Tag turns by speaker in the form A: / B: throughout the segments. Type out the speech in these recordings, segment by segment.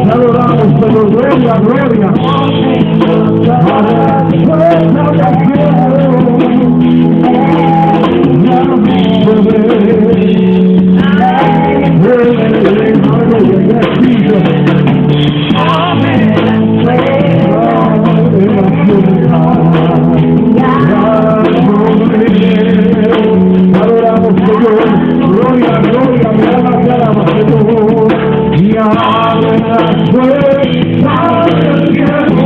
A: Adoramos, Señor, gloria, gloria. Adoramos, Señor, gloria, gloria, mi alma te alaba, Señor. Y abre la puerta del cielo,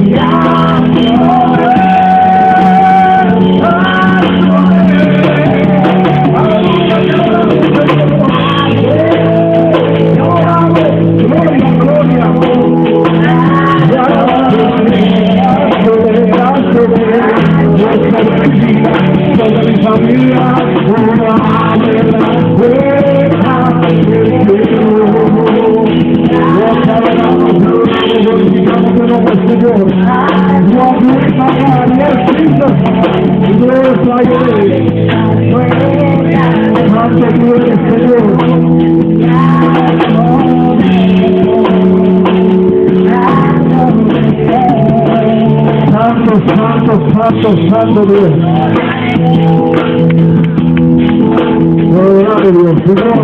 A: y abre familia, abre la puerta del cielo. Glorificamos el nombre del Señor. No aplica a Dios Cristo. Dios aire. Santo tú eres, Señor. Santo, santo, santo, santo Dios. Gloria a Dios, Señor,